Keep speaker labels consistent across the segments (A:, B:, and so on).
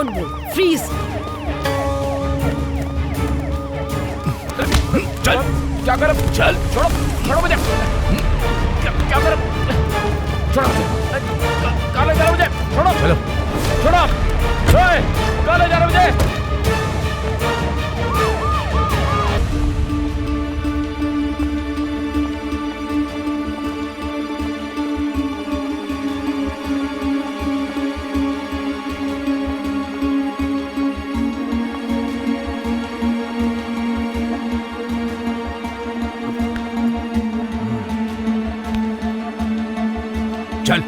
A: Don't move, freeze.
B: चल, क्या कर? चल, छोड़ो, छोड़ो मुझे। क्या कर? छोड़ो मुझे। काले जा रहा मुझे। छोड़ो, चलो, छोड़ो। काले जा रहा मुझे। चल।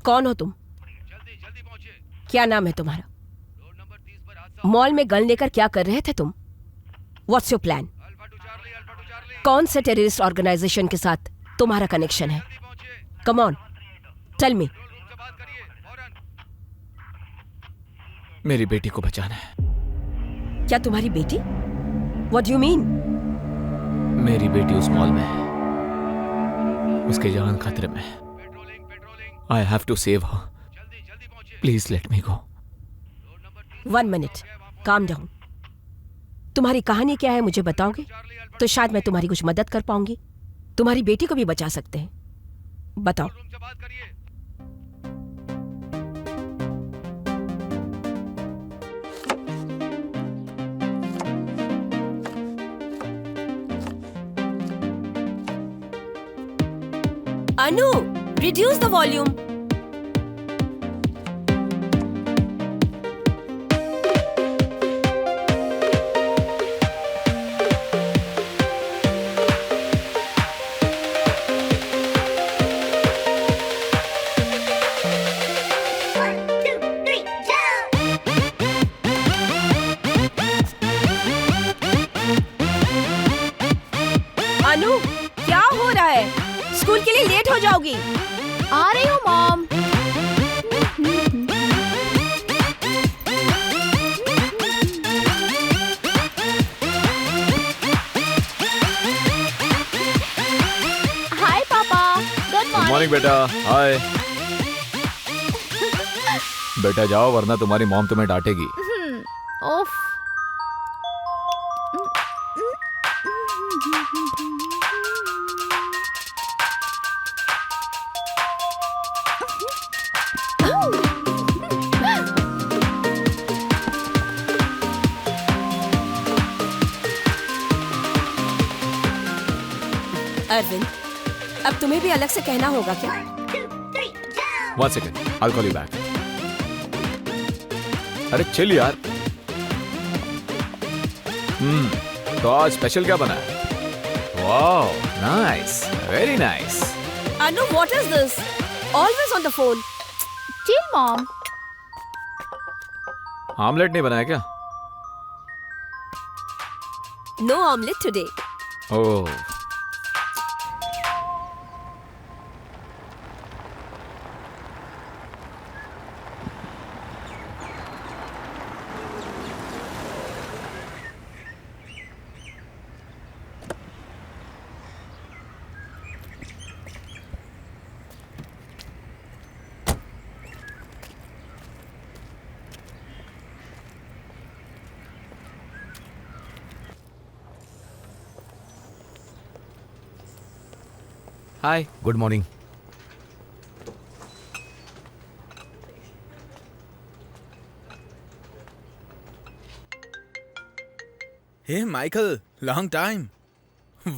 A: कौन हो तुम? क्या नाम है तुम्हारा? मॉल में गन लेकर क्या कर रहे थे तुम? What's your plan? कौन से टेररिस्ट ऑर्गेनाइजेशन के साथ तुम्हारा कनेक्शन है? Come on, tell me.
B: मेरी बेटी को बचाना है।
A: क्या तुम्हारी बेटी? What do you mean?
B: मेरी बेटी उस मॉल में है, उसकी जान खतरे में है। I have to save her. Please let me go.
A: 1 minute, calm down. तुम्हारी कहानी क्या है मुझे बताओगे तो शायद मैं तुम्हारी कुछ मदद कर पाऊंगी। तुम्हारी बेटी को भी बचा सकते हैं, बताओ। अनु, reduce the volume. अनु, क्या हो रहा है? स्कूल के लिए लेट हो जाओगी।
C: आ रही हूँ मॉम। हाय पापा, गुड
B: मॉर्निंग बेटा। हाय। बेटा जाओ वरना तुम्हारी मॉम तुम्हें डांटेगी।
C: ओफ।
A: अरविंद, अब तुम्हें भी अलग से कहना होगा क्या?
B: 1 second, I'll call you back. अरे चिल यार। तो आज स्पेशल क्या बना है? Wow, nice, very nice.
A: Anu, what is this? Always on the phone.
C: Chill mom.
B: Omelette नहीं बनाया क्या?
A: No omelette today.
B: Oh. Hi, good morning.
D: Hey Michael, long time.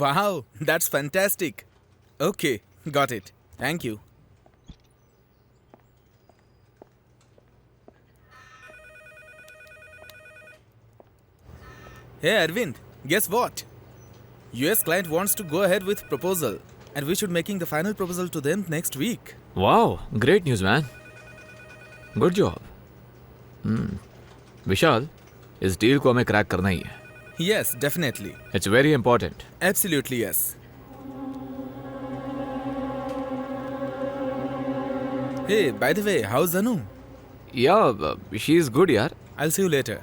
D: Wow, that's fantastic. Okay, got it. Thank you. Hey Arvind, guess what? US client wants to go ahead with proposal and we should making the final proposal to them next week.
B: Wow, great news man. Good job. Vishal, इस deal को हमें crack करना ही है।
D: Yes, definitely.
B: It's very important.
D: Absolutely yes. Hey, by the way, how's Anu?
B: Yeah, she is good, yaar.
D: I'll see you later.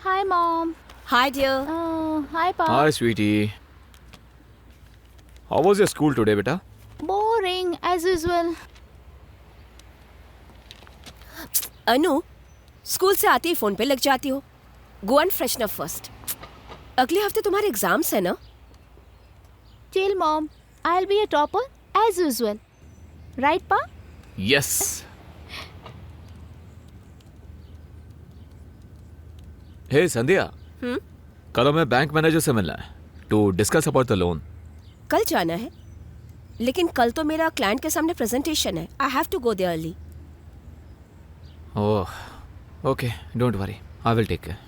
C: Hi, Mom.
A: Hi, dear.
C: Hi, Pa.
B: Hi, sweetie. How was your school today, beta?
C: Boring, as usual.
A: Anu, school से आते ही phone पे लग जाती हो. Go and freshen up first. अगले हफ्ते तुम्हारे exams है ना?
C: Chill, Mom. I'll be a topper, as usual. Right, Pa?
B: Yes. Hey, संध्या. कल हमें बैंक मैनेजर से मिलना है to discuss about the loan.
A: कल जाना है, लेकिन कल तो मेरा क्लाइंट के सामने प्रेजेंटेशन है. I have to go there early.
B: Oh, okay, don't worry, I will take care.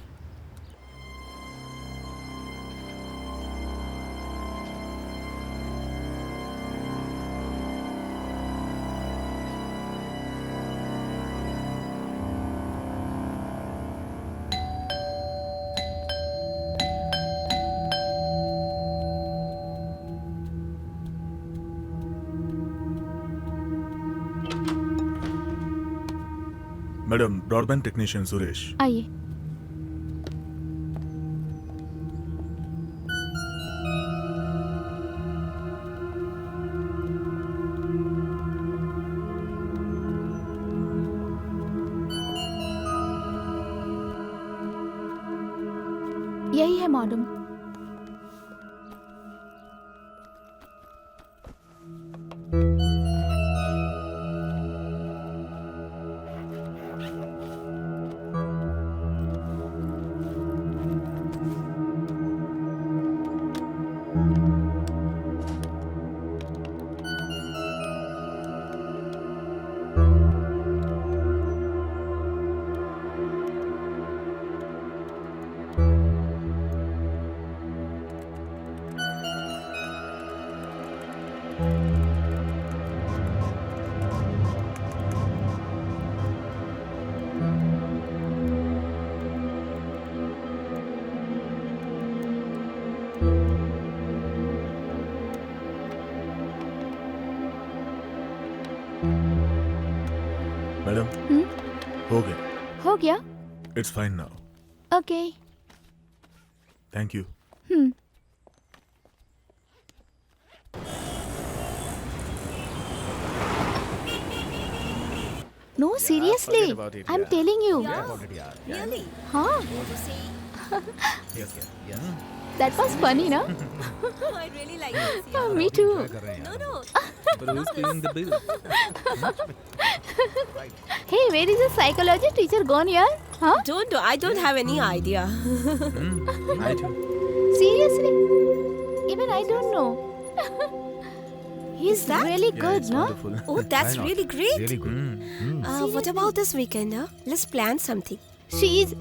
E: Madam broadband technician Suresh.
C: आइए. यही है मैडम.
E: मैडम हो गया.
C: हो गया.
E: It's fine now.
C: Okay.
E: Thank you.
C: No, seriously. I'm telling you.
A: Really?
C: Huh? That was funny, no?
A: I really like this.
C: Oh, me too.
A: No.
D: But who's paying the bill?
C: Hey, where is the psychology teacher gone here? Huh?
A: I don't have any idea.
D: I do.
C: Seriously? Even I don't know. He's
A: that?
C: really good, no?
D: Wonderful.
A: Oh, that's really great.
F: Really good.
A: What about this weekend? Let's plan something.
C: She's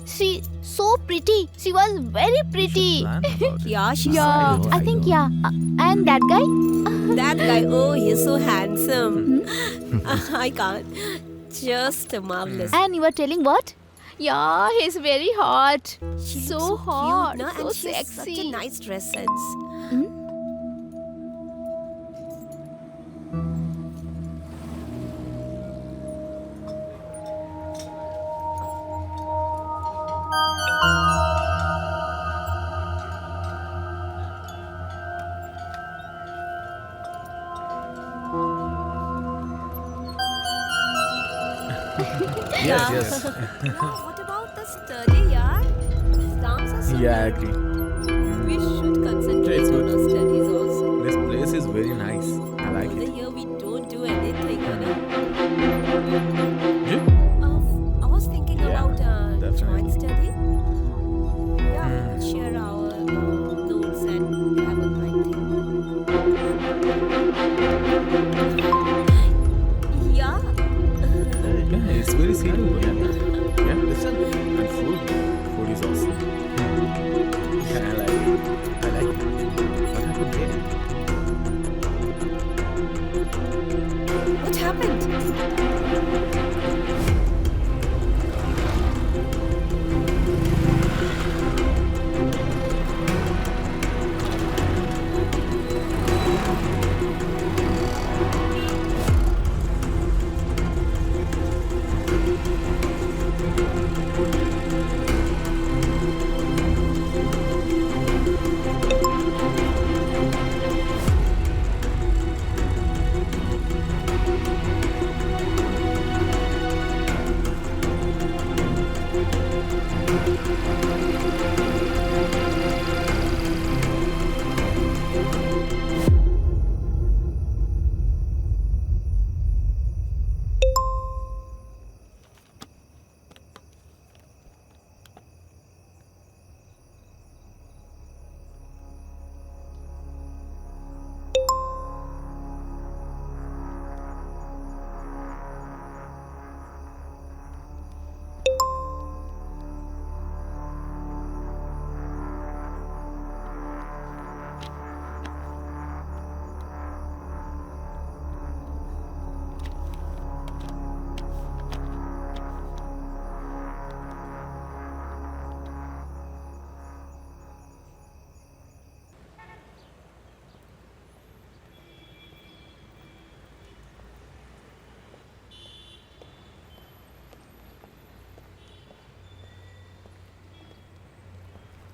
C: so pretty. She was very pretty.
D: Plan about it.
A: Yeah, she's
C: Yeah, I think yeah. And that guy?
A: that guy. Oh, he's so handsome. I can't. Just marvelous.
C: And you were telling what? Yeah, he's very hot.
A: She
C: So
A: looks
C: hot,
A: cute, no?
C: so
A: And she has such a
C: sexy.
A: nice dress sense.
D: Yes.
A: What about the study, yaar? Exams are so
D: Yeah, I
A: near.
D: agree.
A: We should concentrate
D: It's
A: on
D: good.
A: our studies also.
D: This place is very nice. I like
A: For the
D: it.
A: year we don't do anything, you know.
D: You?
A: I was thinking
D: Yeah,
A: about
D: definitely.
A: joint study. Yeah, we could share our notes and have a joint thing. Yeah.
D: Yeah, it's very serious. Yeah. Listen. And food. Food is awesome.
A: What happened?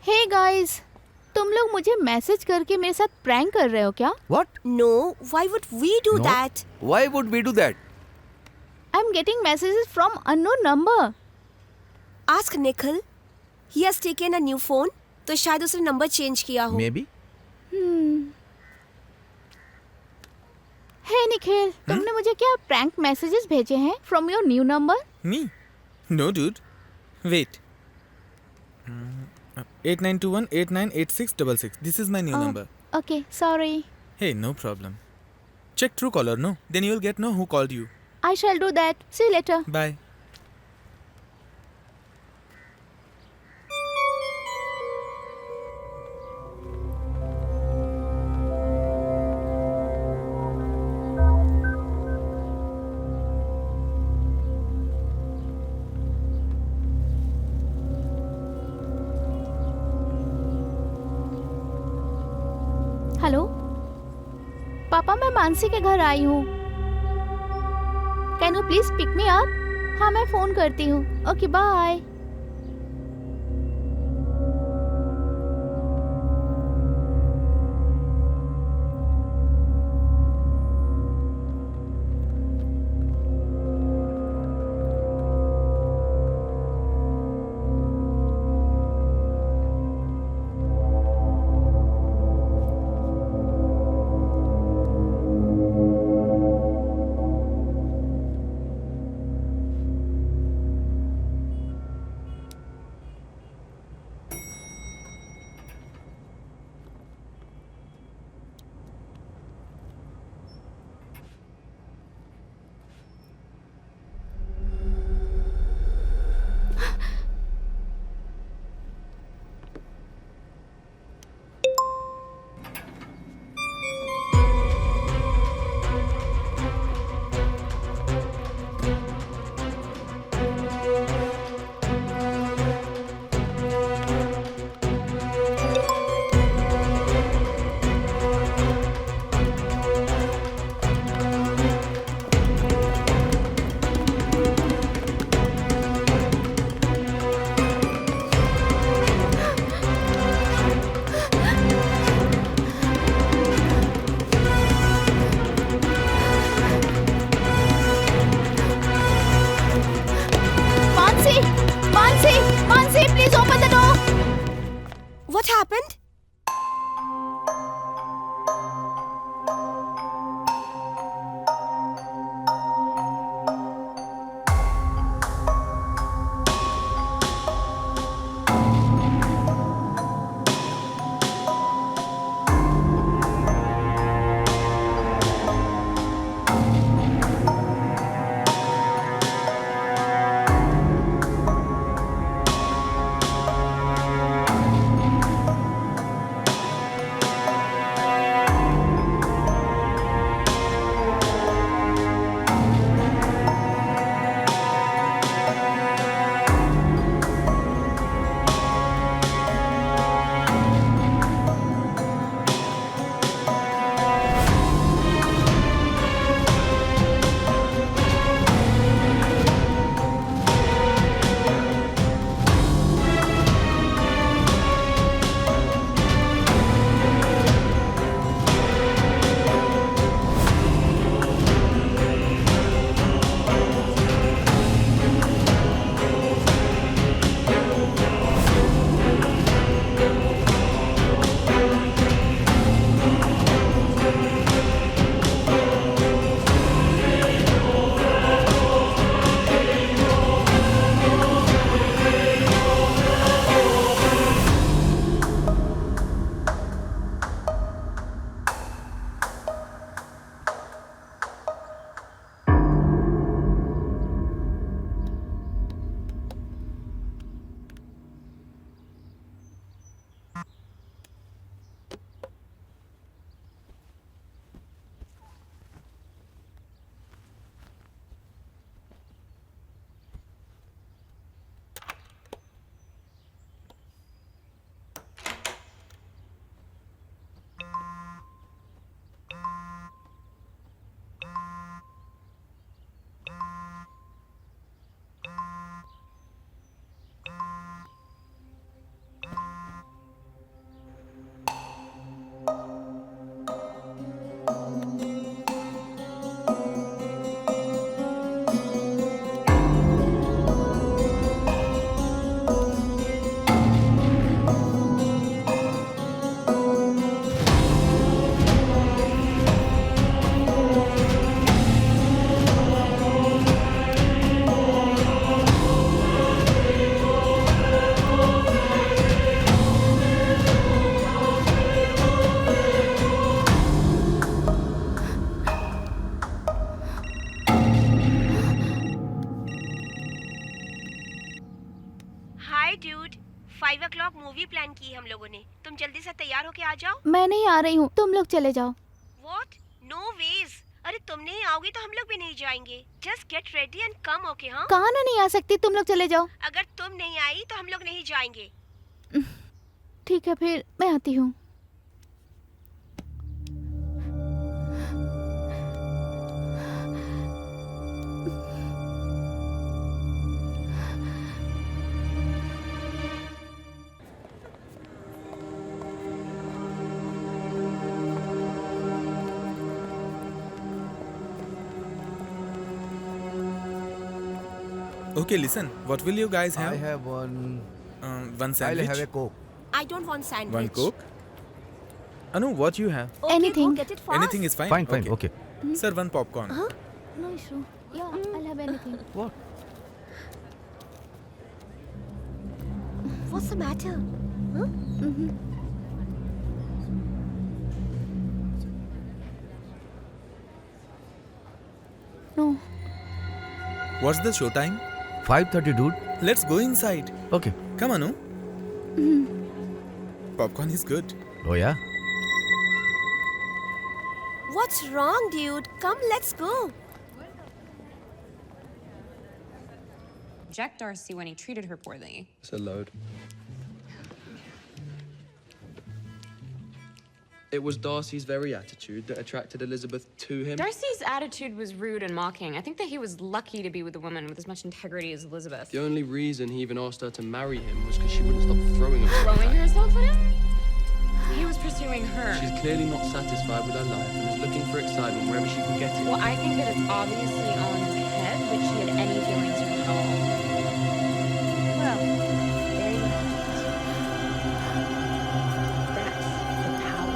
C: Hey guys, तुम लोग मुझे message करके मेरे साथ prank कर रहे हो क्या?
F: What?
A: No, why would we do
F: No.
A: that?
F: Why would we do that?
C: I am getting messages from unknown number.
A: Ask Nikhil. He has taken a new phone. तो शायद उसने नंबर चेंज किया हो.
F: Maybe.
C: हे निखिल, तुमने मुझे क्या prank messages भेजे हैं from your new number?
D: Me? No, dude. Wait. 8921898666. This is my new number.
C: Okay, sorry.
D: Hey, no problem. Check Truecaller, no? Then you'll get know who called you.
C: I shall do that. See you later.
D: Bye.
C: Hello papa, मैं मानसी के घर आई हूँ. Can you please pick me up? हाँ, मैं phone करती हूँ. Okay, bye.
A: What happened? 5 o'clock movie plan की है हम लोगों ने. तुम जल्दी से तैयार होके आ जाओ.
C: मैं नहीं आ रही हूँ, तुम लोग चले जाओ.
A: What? No ways. अरे तुम नहीं आओगी तो हम लोग भी नहीं जाएंगे. Just get ready and come, okay? हाँ?
C: कहाँ ना नहीं आ सकती, तुम लोग चले जाओ.
A: अगर तुम नहीं आई तो हम लोग नहीं जाएंगे.
C: ठीक है, फिर मैं आती हूँ.
D: Okay, listen. What will you guys have?
F: I have one.
D: One
F: I'll
D: sandwich.
F: have a Coke.
A: I don't want sandwich.
D: One Coke. Anu, what you have?
A: Okay,
C: Anything.
A: Go get it fast.
D: Anything is fine.
F: Fine, fine. Okay.
D: Sir, one popcorn.
C: No issue. Yeah, I'll have anything.
F: What?
A: What's the matter?
C: No.
D: What's the show time?
F: 5:30, dude.
D: Let's go inside.
F: Okay.
D: Come on, Anu. Popcorn is good.
F: Oh yeah.
A: What's wrong, dude? Come, let's go.
G: Reject Darcy when he treated her poorly.
H: It's a load. It was Darcy's very attitude that attracted Elizabeth to him.
G: Darcy's attitude was rude and mocking. I think that he was lucky to be with a woman with as much integrity as Elizabeth.
H: The only reason he even asked her to marry him was because she wouldn't stop throwing herself
G: Throwing
H: at him.
G: herself at him? He was pursuing her.
H: She's clearly not satisfied with her life and is looking for excitement wherever she can get it.
G: Well, I think that it's obviously all in his head that she had any feelings for him at all.
A: Well, there you have it. That's the power.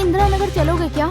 C: Indira Nagar चलोगे क्या?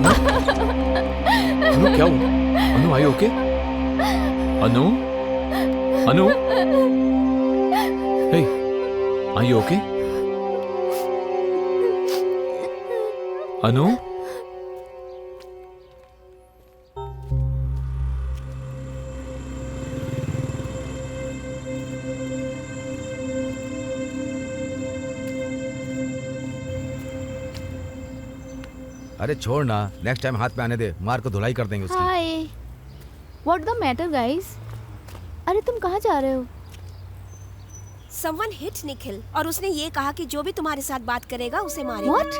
B: अनु क्या हुआ? Anu are you okay? Anu? Anu? Hey, are you okay? Anu?
F: अरे छोड़ ना, next time हाथ पे आने दे, मार को धुलाई कर देंगे उसकी।
C: हाय, व्हाट द मैटर गाइस? अरे तुम कहाँ जा रहे हो?
A: Someone hit निखिल और उसने ये कहा कि जो भी तुम्हारे साथ बात करेगा उसे मारेगा।
C: What?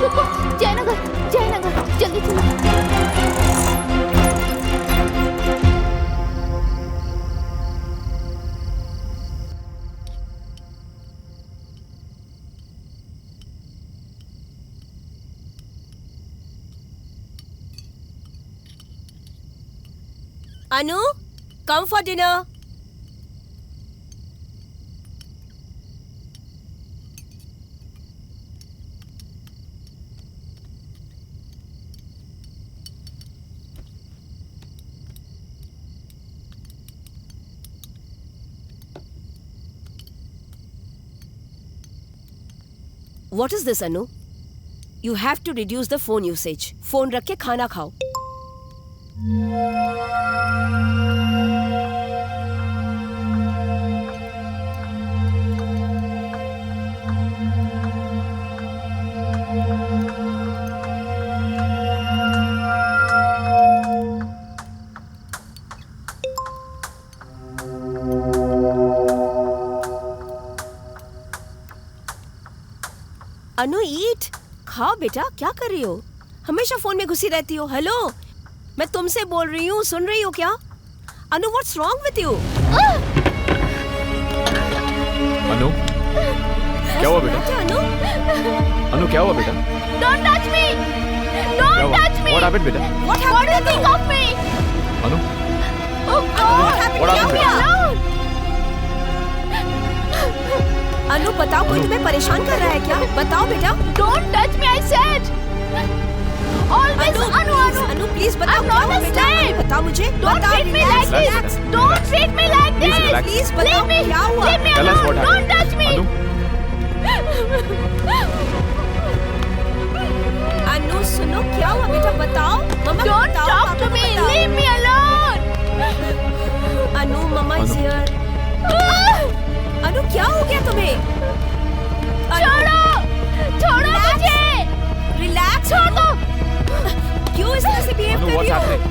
C: रुको जयनगर जयनगर जल्दी चलो।
A: Anu, come for dinner. What is this, Anu? You have to reduce the phone usage. Phone रख के खाना खाओ. अनु ईट खाओ बेटा, क्या कर रही हो? हमेशा फोन में घुसी रहती हो. हेलो, मैं तुमसे बोल रही हूँ, सुन रही हो क्या? अनु, व्हाट्स रॉन्ग विथ यू?
B: अनु क्या हुआ बेटा?
A: अनु
B: अनु क्या हुआ बेटा?
C: Don't touch me! Don't touch me!
B: What happened बेटा?
C: What do you think of me?
B: Anu
C: Oh God!
B: What happened बेटा?
A: अनु बताओ, कोई तुम्हें परेशान कर रहा है क्या? बताओ बेटा.
C: Don't touch me, I said! Always
A: Anu please बताओ.
C: I'm not
A: क्या हुआ
C: a
A: बेटा?
C: slave.
A: बताओ मुझे.
C: Don't
A: बताओ,
C: treat me
A: relax,
C: like
A: relax.
C: this! Don't treat me like
B: Please
C: this!
B: relax.
A: Please बताओ,
C: Leave me!
A: क्या हुआ?
C: Leave me
B: Tell us what
C: alone! Don't
B: happened.
C: touch me!
A: अनु सुनो, क्या हुआ बेटा? बताओ. मम्मा
C: Don't
A: बताओ,
C: talk
A: पापा
C: to
A: को
C: me!
A: बताओ.
C: Leave me alone!
A: अनु, मम्मा इज हियर. अनु क्या हो गया तुम्हें?
C: छोड़ो! छोड़ो मुझे!
A: रिलैक्स.
C: छोड़ दो!
A: क्यों इस तरह से बिहेव
B: अनु
A: कर
B: what's
A: रही हो?
B: happening?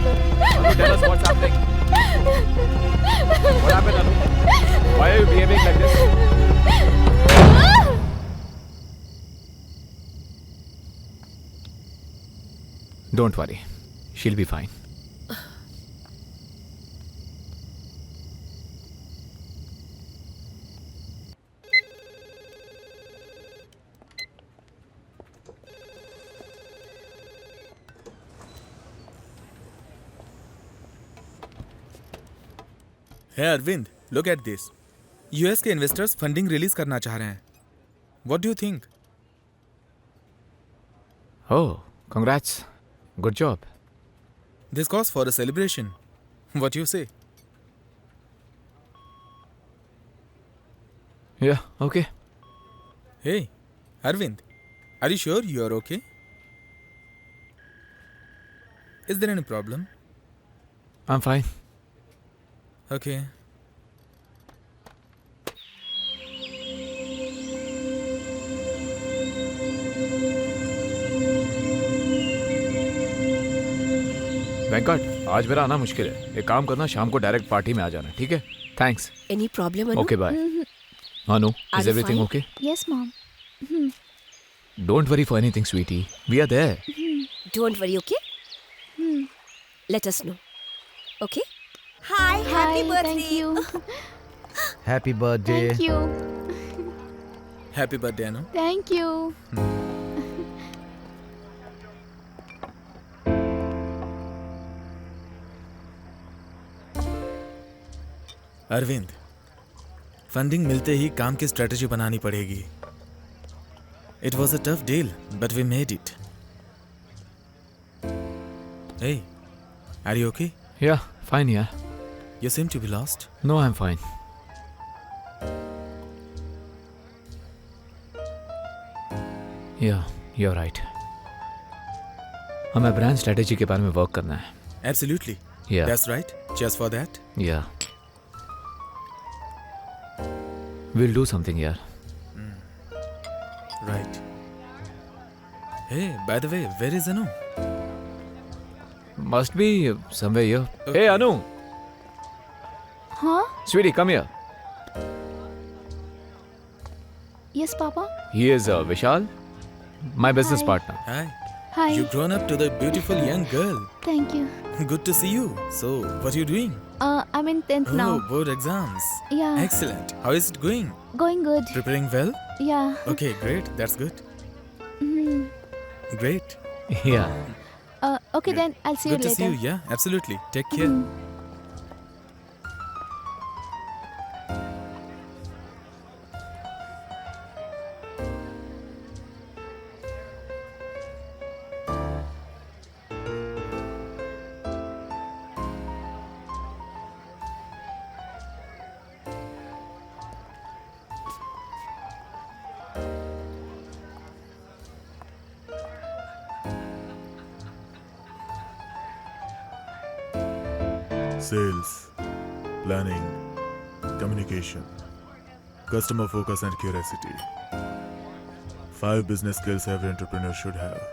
B: Anu tell us what's happening. What happened Anu? Why are you behaving like this? Don't worry, she'll be fine.
D: Hey Arvind, look at this. US के इन्वेस्टर्स फंडिंग रिलीज करना चाह रहे हैं. What do you think?
B: Oh, congrats. Good job.
D: This calls for a celebration. What you say?
B: Yeah, okay.
D: Hey, Arvind, are you sure you are okay? Is there any problem?
B: I'm fine.
D: Okay.
B: Venkat, आज मेरा आना मुश्किल है. एक काम करना, शाम को डायरेक्ट पार्टी में आ जाना, ठीक है? Thanks.
A: Any problem, Anu?
B: Okay, bye. Anu,
A: Are
B: is
A: you
B: everything
A: fine?
B: okay?
C: Yes, Mom.
B: Don't worry for anything, sweetie. We are there.
A: Don't worry, okay? Let us know. Okay? Hi,
C: Hi, thank you.
F: Happy birthday.
C: Thank you.
D: Happy birthday, Anu.
C: Thank you.
D: Arvind, funding मिलते ही काम की strategy बनानी पड़ेगी. It was a tough deal, but we made it. Hey, are you okay?
B: Yeah, fine, yeah.
D: You seem to be lost.
B: No, I'm fine. Yeah, you're right. हमें brand strategy के बारे में वर्क करना है.
D: Absolutely.
B: Yeah.
D: That's right. Cheers for that.
B: Yeah. We'll do something, यार.
D: Right. Hey, by the way, where is Anu?
B: Must be somewhere here.
D: Okay.
B: Hey, Anu.
C: Huh?
B: Sweetie, come here.
C: Yes, Papa.
B: He is Vishal, my business
C: Hi.
B: partner.
D: Hi.
C: Hi.
D: You've grown up to the beautiful young girl.
C: Thank you.
D: Good to see you. So, what are you doing?
C: I'm in 10th
D: Oh,
C: now.
D: board exams.
C: Yeah.
D: Excellent. How is it going?
C: Going good.
D: Preparing well?
C: Yeah.
D: Okay, great. That's good.
C: Mhm.
D: Great.
B: Yeah.
C: Okay, then I'll see you
D: Good to
C: later.
D: see you. Yeah, absolutely. Take care.
E: Sales, planning, communication, customer focus and curiosity. 5 business skills every entrepreneur should have.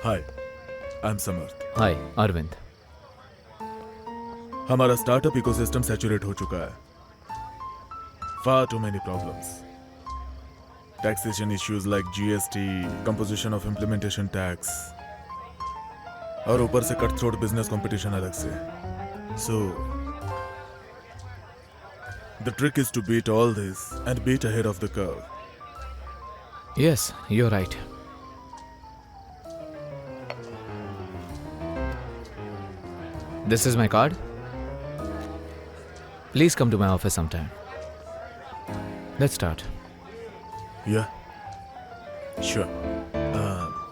E: Hi, I'm Samarth.
B: Hi, Arvind.
E: हमारा startup ecosystem saturate हो चुका है. Far too many problems. Taxation issues like GST, composition of implementation tax, और ऊपर से cut throat business competition अलग से. So, the trick is to beat all this and beat ahead of the curve.
B: Yes, you're right. This is my card. Please come to my office sometime. Let's start.
E: Yeah, sure.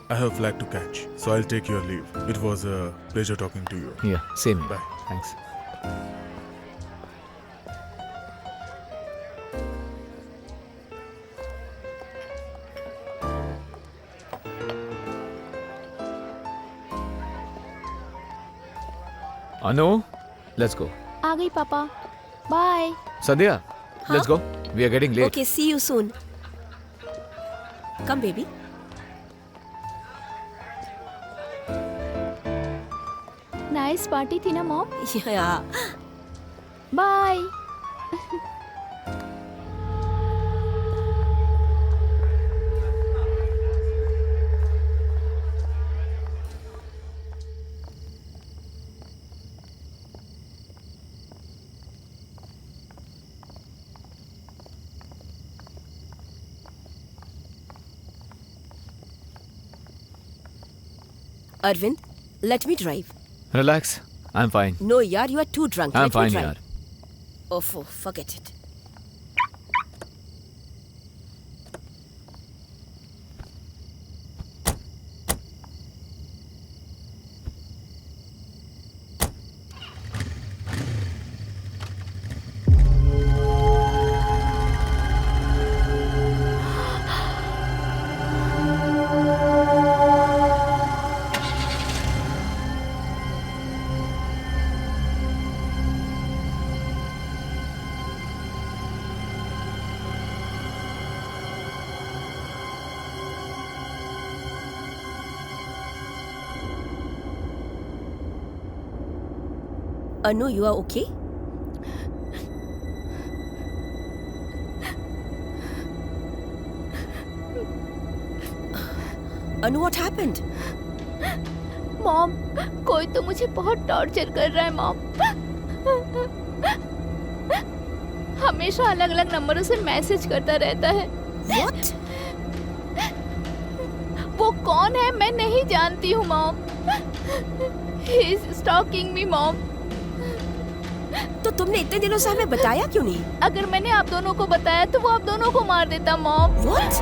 E: I have a flight to catch, so I'll take your leave. It was a pleasure talking to you.
B: Yeah, same here.
E: Bye.
B: Thanks. Anu, let's go.
C: आ गई पापा. Bye.
B: Sandhya, let's go. We are getting late.
A: Okay, see you soon. Come, baby.
C: Nice party थी ना mom.
A: Yeah.
C: Bye.
A: Arvind, let me drive.
B: Relax. I'm fine.
A: No, yaar, you are too drunk.
B: I'm
A: Let me
B: fine,
A: drive.
B: yaar.
A: Oh, forget it. Anu, you are okay? Anu, what happened?
C: Mom, कोई तो मुझे बहुत torture कर रहा है mom. हमेशा अलग अलग नंबरों से मैसेज करता रहता है।
A: What?
C: वो कौन है मैं नहीं जानती हूँ mom. He is stalking me mom.
A: तो तुमने इतने दिनों से हमें बताया क्यों नहीं?
C: अगर मैंने आप दोनों को बताया तो वो आप दोनों को मार देता मॉम।
A: What?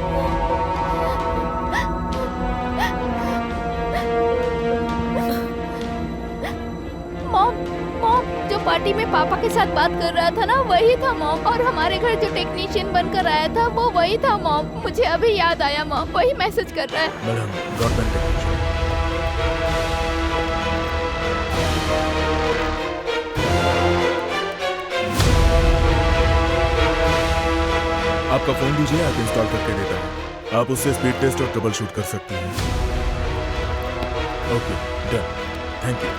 C: मॉम, मॉम, जो पार्टी में पापा के साथ बात कर रहा था ना वही था मॉम। और हमारे घर जो टेक्नीशियन बनकर आया था वो वही था मॉम। मुझे अभी याद आया मॉम, वही मैसेज कर रहा है।
E: Madam, broadband technician. आपका फोन दीजिए, आप इंस्टॉल करके देता हूं। आप उससे स्पीड टेस्ट और ट्रबल शूट कर सकती हैं। Okay, done, thank you.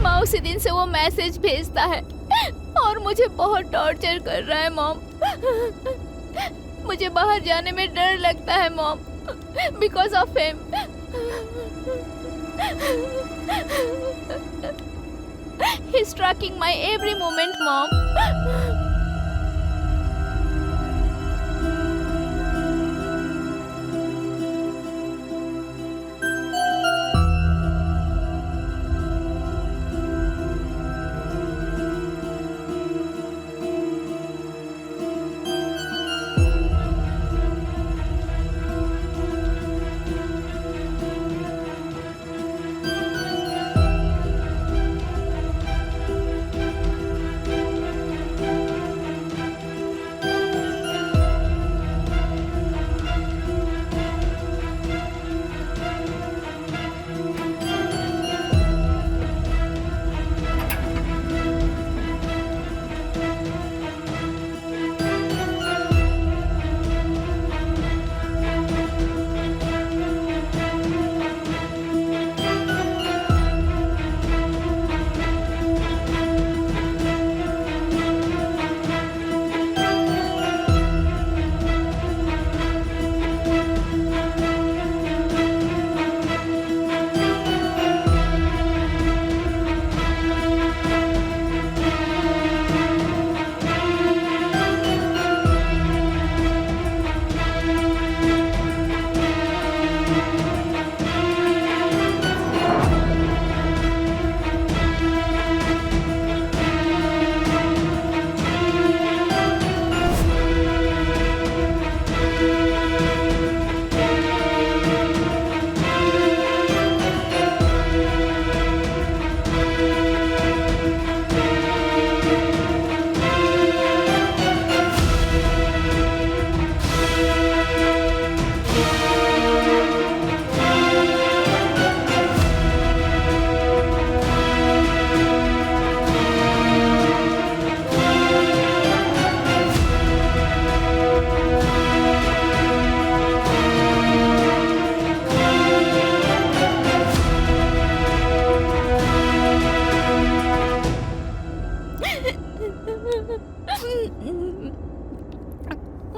C: माँ उसी दिन से वो मैसेज भेजता है और मुझे बहुत टॉर्चर कर रहा है मॉम। मुझे बाहर जाने में डर लगता है mom, because of him. He is tracking my every moment mom.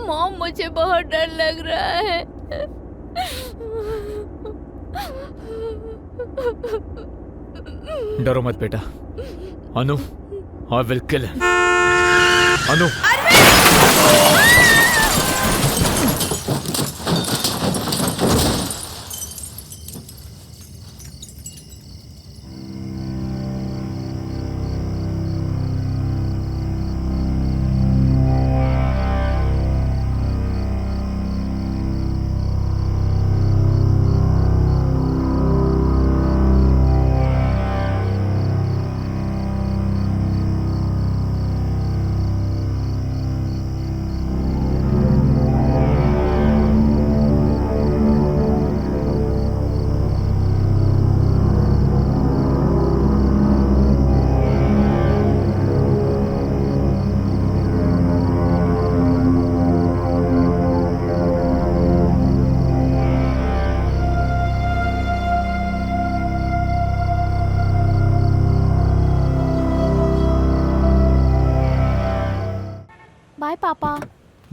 C: Mom, मुझे बहुत डर लग रहा है।
B: डरो मत बेटा। Anu, I will kill him. Anu,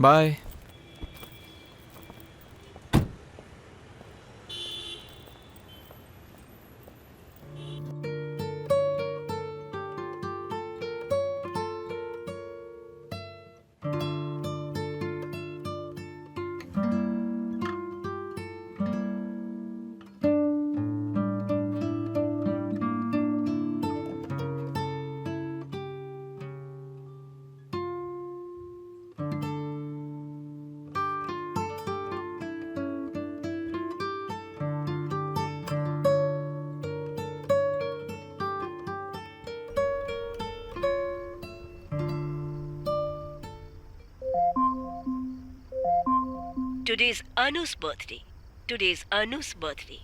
B: bye.
A: Today is Anu's birthday. Today is Anu's birthday.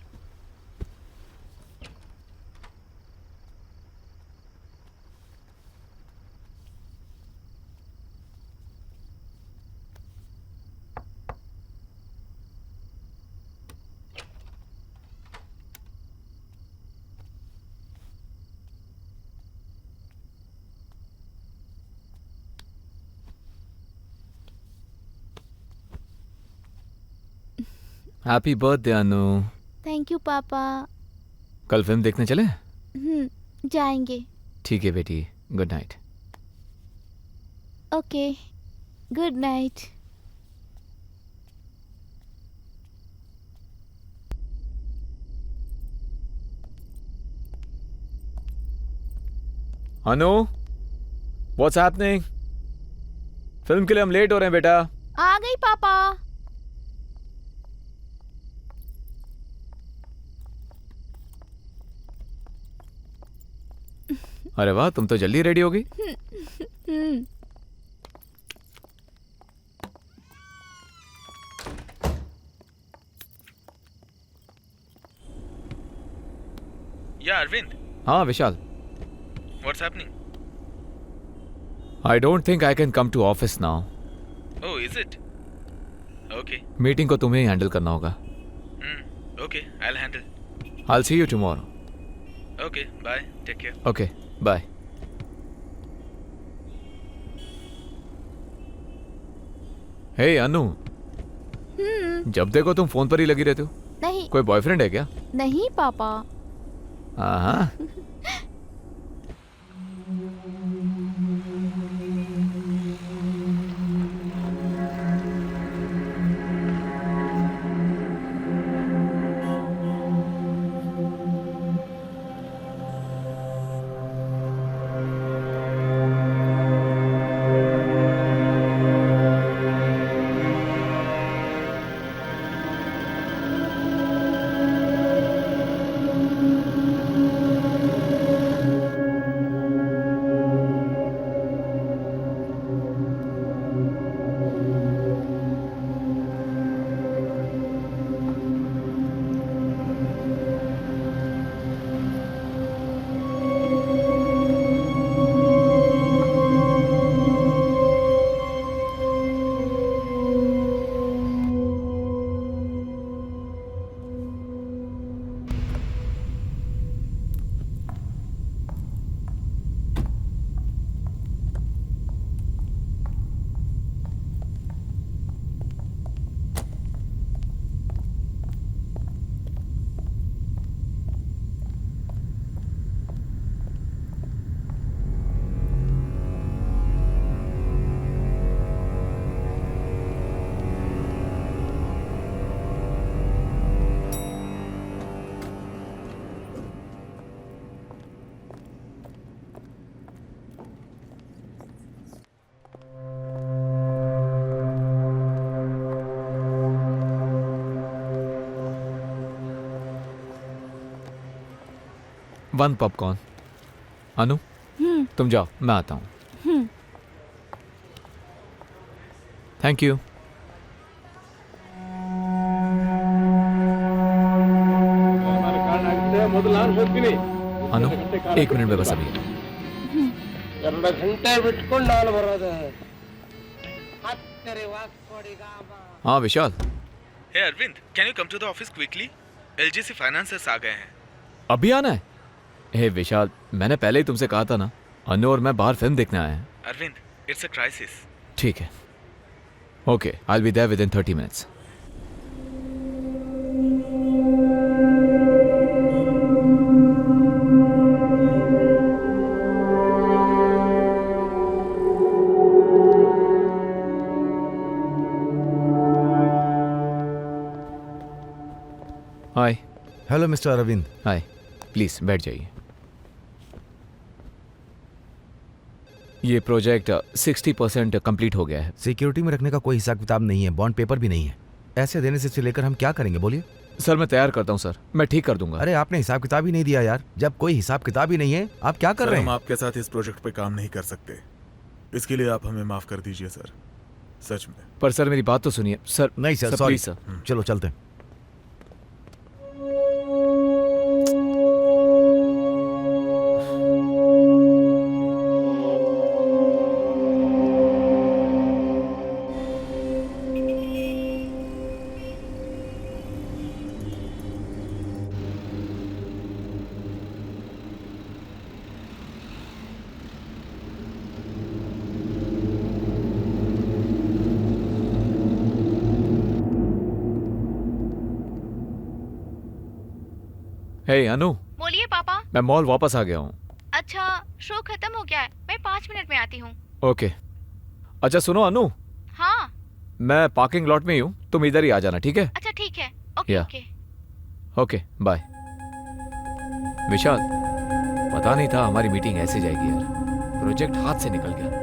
B: Happy birthday Anu.
C: Thank you पापा।
B: कल फिल्म देखने चले?
C: जाएंगे।
B: ठीक है बेटी, good night.
C: Okay, good night.
B: Anu, what's happening? Film के लिए हम लेट हो रहे हैं बेटा।
C: आ गई पापा।
B: अरे वाह, तुम तो जल्दी रेडी हो गई।
D: Yeah, Arvind.
B: हाँ Vishal.
D: What's happening?
B: I don't think I can come to office now.
D: Oh, is it? Okay.
B: Meeting को तुम्हें ही हैंडल करना होगा।
D: Okay, I'll handle.
B: I will see you tomorrow.
D: Okay, bye. Take care.
B: Okay, bye. Hey Anu, जब देखो तुम phone पर ही लगी रहते हो।
C: नहीं
B: कोई बॉयफ्रेंड है क्या?
C: नहीं पापा।
B: हाँ। One popcorn. अनु, तुम जाओ, मैं आता हूँ। Thank you. अनु, एक मिनट में बस अभी। हाँ विशाल।
D: Hey Arvind, can you come to the office quickly? LGC Finances आ गए हैं।
B: अभी आना है? हे विशाल, मैंने पहले ही तुमसे कहा था ना, अनु और मैं बाहर फिल्म देखने आए हैं।
D: Arvind, it's a crisis.
B: ठीक है, Okay, I'll be there within 30 minutes. Hi.
F: Hello mister Arvind.
B: Hi. Please बैठ जाइए। ये प्रोजेक्ट 60% कंप्लीट हो गया है।
F: सिक्योरिटी में रखने का कोई हिसाब किताब नहीं है, बॉन्ड पेपर भी नहीं है। ऐसे देने से लेकर हम क्या करेंगे बोलिए?
B: सर मैं तैयार करता हूँ सर, मैं ठीक कर दूंगा।
F: अरे आपने हिसाब किताब ही नहीं दिया यार। जब कोई हिसाब किताब ही नहीं है आप क्या कर
E: सर,
F: रहे
E: हम
F: हैं?
E: आपके साथ इस प्रोजेक्ट पे काम नहीं कर सकते। इसके लिए आप हमें माफ कर दीजिए सर, सच में।
B: पर सर मेरी बात तो सुनिए सर।
F: नहीं सर, सॉरी
B: प्लीज सर।
F: चलो चलते हैं।
B: हे अनु,
C: बोलिए पापा।
B: मैं मॉल वापस आ गया हूँ।
C: अच्छा, शो खत्म हो गया है, मैं 5 मिनट में आती हूँ।
B: ओके। अच्छा सुनो अनु,
C: हाँ।
B: मैं पार्किंग लॉट में ही हूँ, तुम इधर ही आ जाना, ठीक है?
C: अच्छा ठीक है। ओके
B: या।
C: ओके।
B: Okay bye. विशाल, पता नहीं था हमारी मीटिंग ऐसे जाएगी यार, प्रोजेक्ट हाथ से निकल गया।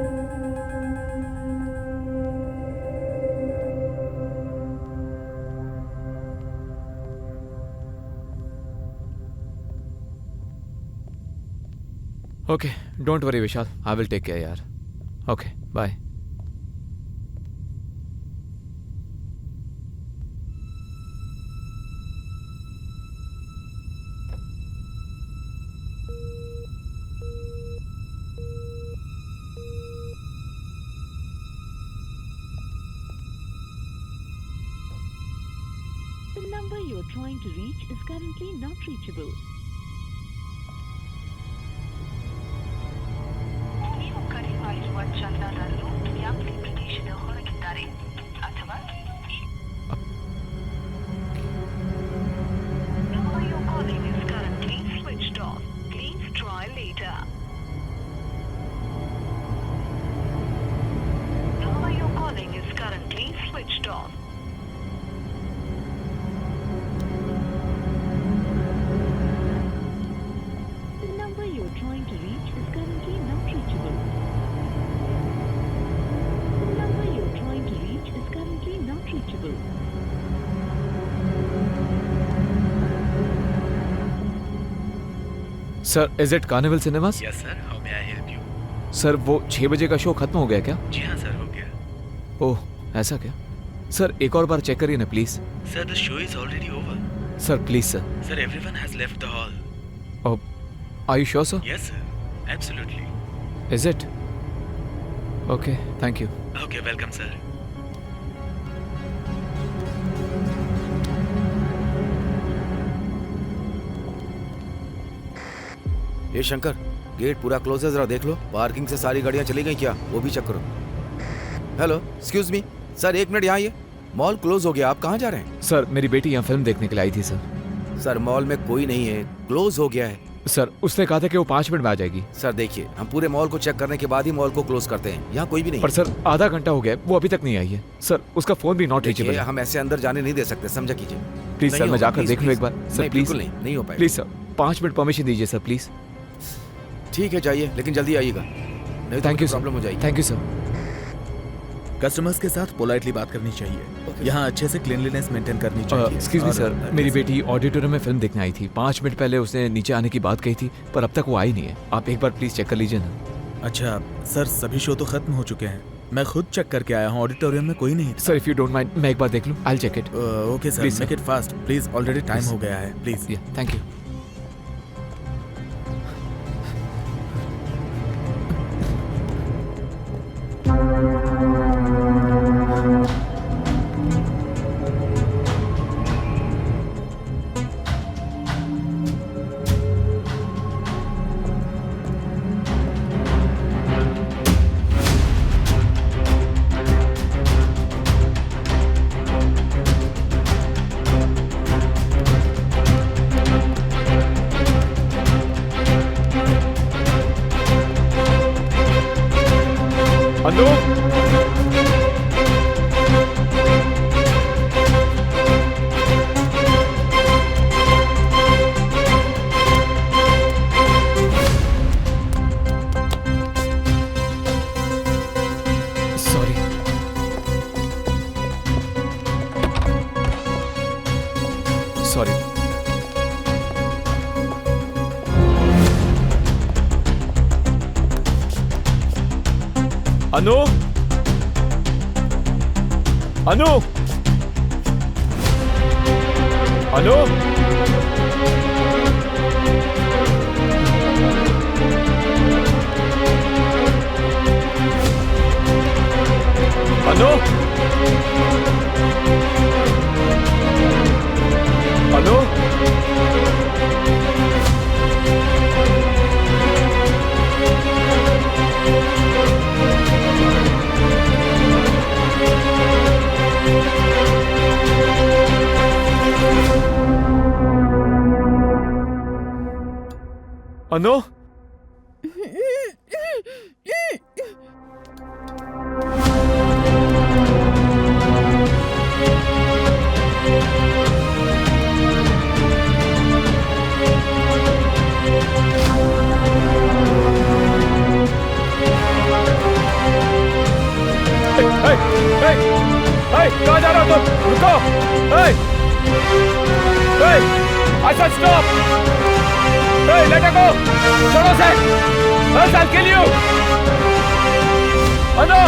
B: Okay, don't worry Vishal, I will take care यार। Okay bye.
I: The number you are trying to reach is currently not reachable. ನೀವು ಕರೆ ಮಾಡಿರುವ ಚಂದಾದಾರರು ಯಾವುದೇ ಪ್ರದೇಶದ ಹೊರಗಿದ್ದಾರೆ ಅಥವಾ number you're calling is currently switched off. Please try later. Number you're calling is currently switched off. The number you are trying to reach is currently not reachable. The number you are trying to reach is currently not reachable.
B: Sir, is it carnival cinemas?
D: Yes sir, how may I help you?
B: Sir वो 6 बजे का show खत्म हो गया क्या?
D: जी हाँ sir, हो गया।
B: ओह ऐसा क्या? सर एक और बार चेक करिए ना please.
D: Sir the show is already over.
B: Sir please sir.
D: Sir everyone has left the hall.
B: Are you sure sir?
D: Yes sir, absolutely.
B: Is it? Okay, thank you.
D: Okay, welcome sir.
F: ये Shankar, gate पूरा close है, जरा देख लो। Parking से सारी गाड़ियां चली गई क्या, वो भी चेक करो। Hello, excuse me sir, 1 minute यहाँ आइए। मॉल क्लोज हो गया, आप कहाँ जा रहे हैं?
B: सर मेरी बेटी यहाँ फिल्म देखने के लिए आई थी सर।
F: सर मॉल में कोई नहीं है, क्लोज हो गया है।
B: सर उसने कहा था कि वो 5 मिनट में आ जाएगी।
F: सर देखिए, हम पूरे मॉल को चेक करने के बाद ही मॉल को क्लोज करते हैं। यहाँ कोई भी नहीं
B: पर सर आधा घंटा हो गया, वो अभी तक नहीं आई है। सर उसका फोन भी नॉट रीचेबल
F: देखिए,
B: है।
F: हम ऐसे अंदर जाने नहीं दे सकते, समझा कीजिए।
B: प्लीज सर,
F: नहीं
B: मैं
F: होगा,
B: जाकर
F: प्लीज,
B: देख लूँ एक
F: प्लीज।
B: बार। सर
F: नहीं,
B: प्लीज।
F: बिल्कुल नहीं हो पाएगा।
B: प्लीज सर 5 मिनट परमिशन दीजिए सर प्लीज।
F: ठीक है जाइए, लेकिन जल्दी आइएगा, नहीं तो
B: थैंक यू
F: प्रॉब्लम हो जाएगी।
B: Thank you sir.
D: कस्टमर्स के साथ पोलाइटली बात करनी चाहिए। यहाँ अच्छे से क्लीनलीनेस मेंटेन करनी चाहिए।
B: एक्सक्यूज मी सर, मेरी बेटी ऑडिटोरियम में फिल्म देखने आई थी। 5 मिनट पहले उसने नीचे आने की बात कही थी, पर अब तक वो आई नहीं है। आप एक बार प्लीज चेक कर लीजिए ना।
D: अच्छा सर, सभी शो तो खत्म हो चुके हैं। मैं खुद चेक करके आया हूँ, ऑडिटोरियम में कोई नहीं था।
B: Sir if you don't mind, मैं एक बार देख लूँ। I check it.
D: Okay sir,
B: Please,
D: make
B: sir.
D: It fast please, already time
B: Please.
D: हो गया है, please.
B: Thank you. Anu
D: sorry. Sorry.
B: Anu Anu Anu Anu Anu Anu कहाँ जा रहे हो तुम? रुको! I said stop! Let her go! छोड़ो उसे! I'll kill you! Anu!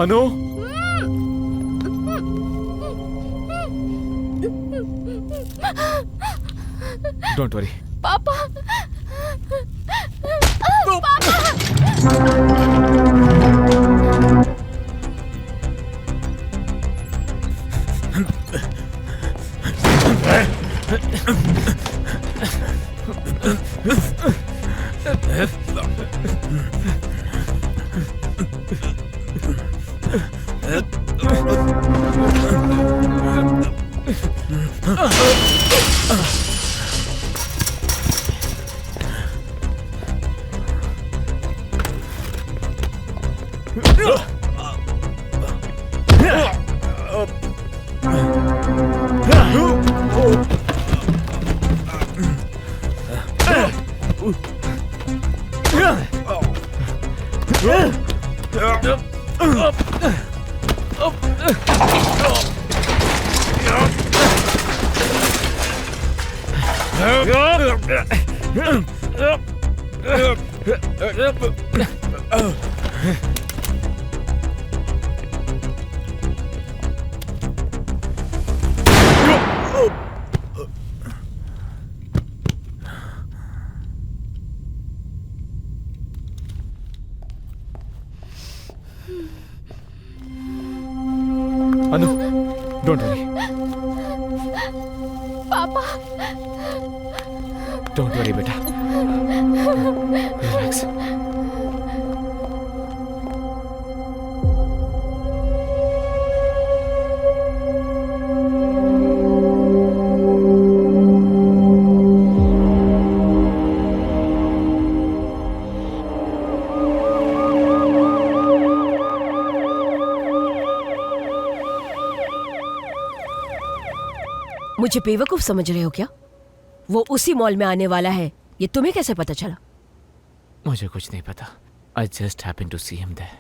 B: Anu, don't worry.
C: पापा
B: अनु, डोंट वरी।
C: पापा
B: डोंट वरी बेटा, रिलैक्स।
A: मुझे बेवकूफ समझ रहे हो क्या? वो उसी मॉल में आने वाला है, ये तुम्हें कैसे पता चला?
B: मुझे कुछ नहीं पता। I just happened to see him there.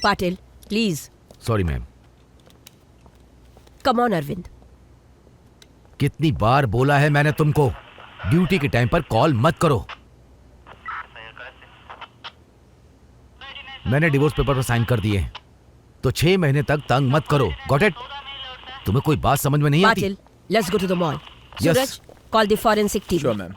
A: Patil, please
F: sorry ma'am.
A: Come on Arvind.
F: कितनी बार बोला है मैंने तुमको, ड्यूटी के टाइम पर कॉल मत करो। मैंने डिवोर्स पेपर पर साइन कर दिए, तो 6 महीने तक तंग मत करो। Got it? तुम्हें कोई बात समझ में नहीं आती?
A: Patil, let's go to the mall.
F: Yes.
A: Suraj, call the forensic team.
E: Sure ma'am.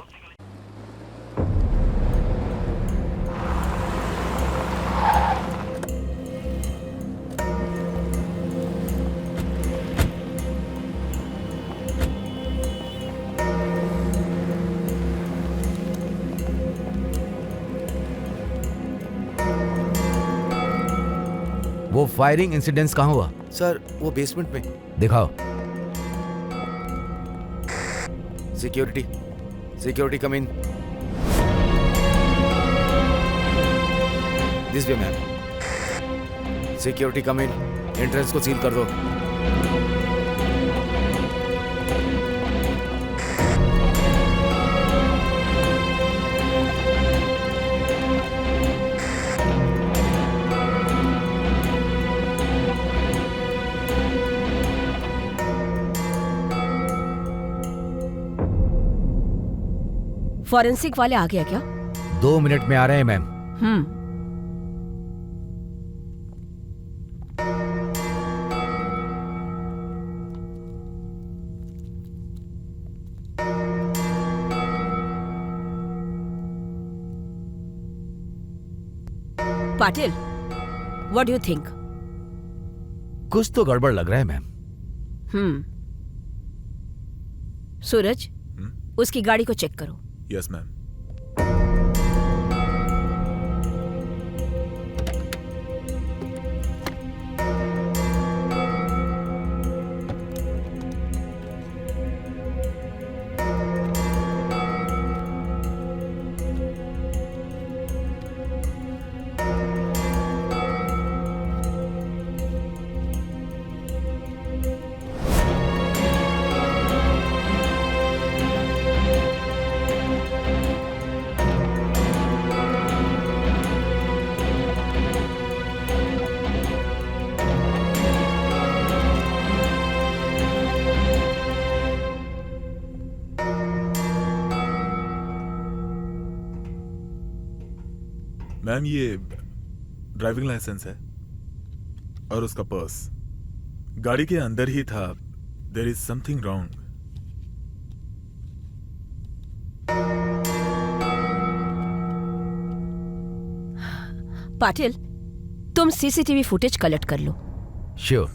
F: वो फायरिंग इंसिडेंट्स कहाँ हुआ? सर वो बेसमेंट में। दिखाओ। Security, security come in. This way ma'am. Security come in, entrance को सील कर दो।
A: फॉरेंसिक वाले आ गया क्या?
F: 2 मिनट में आ रहे हैं ma'am.
A: Patil, what do you think?
F: कुछ तो गड़बड़ लग रहा है मैम।
A: सूरज, उसकी गाड़ी को चेक करो।
E: Yes ma'am. मैम ये ड्राइविंग लाइसेंस है और उसका पर्स गाड़ी के अंदर ही था. There is something wrong.
A: Patil, तुम सीसीटीवी फुटेज कलेक्ट कर लो.
F: श्योर.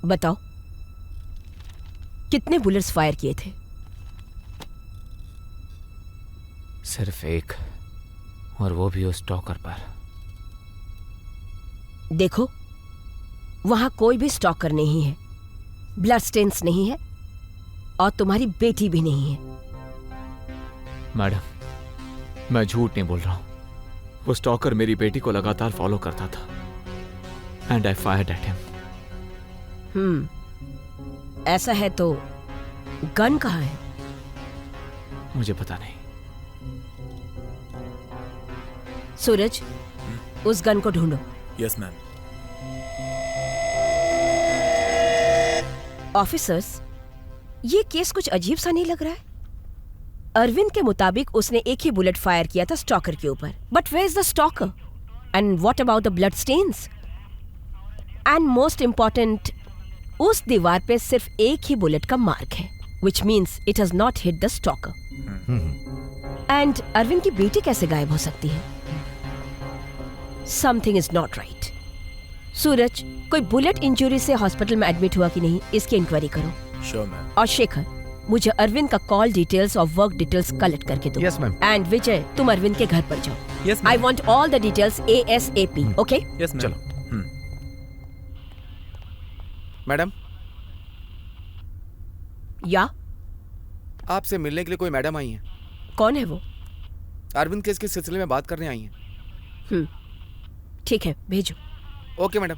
A: बताओ, कितने बुलेट्स फायर किए थे?
B: सिर्फ एक, और वो भी उस स्टॉकर पर.
A: देखो, वहां कोई भी स्टॉकर नहीं है, ब्लड स्टेन्स नहीं है, और तुम्हारी बेटी भी नहीं है.
B: मैडम, मैं झूठ नहीं बोल रहा हूं. वो स्टॉकर मेरी बेटी को लगातार फॉलो करता था. And I fired at him.
A: ऐसा है तो गन कहाँ है?
B: मुझे पता नहीं.
A: सूरज, उस गन को ढूंढो.
D: Yes ma'am.
A: ऑफिसर्स, ये केस कुछ अजीब सा नहीं लग रहा है. अरविंद के मुताबिक उसने एक ही बुलेट फायर किया था स्टॉकर के ऊपर. But where is the stalker? And what about the blood stains? And most important, उस दीवार पे सिर्फ एक ही बुलेट का मार्क है, which means it has not hit the stalker. And Arvind की बेटी कैसे गायब हो सकती है? Something is not right. सूरज, कोई बुलेट इंजरी से हॉस्पिटल में एडमिट हुआ कि नहीं, इसकी इंक्वायरी करो.
D: Sure ma'am.
A: और शेखर, मुझे अरविंद का कॉल डिटेल्स और वर्क डिटेल्स कलेक्ट करके दो.
F: Yes ma'am.
A: एंड विजय, तुम अरविंद के घर पर जाओ.
D: Yes
A: I want all the details ASAP. Okay?
D: Yes ma'am.
F: चलो. मैडम,
A: या
F: आपसे मिलने के लिए कोई मैडम आई हैं.
A: कौन है वो?
F: अरविंद केस के सिलसिले में बात करने आई हैं.
A: ठीक है, भेजो.
F: Okay madam.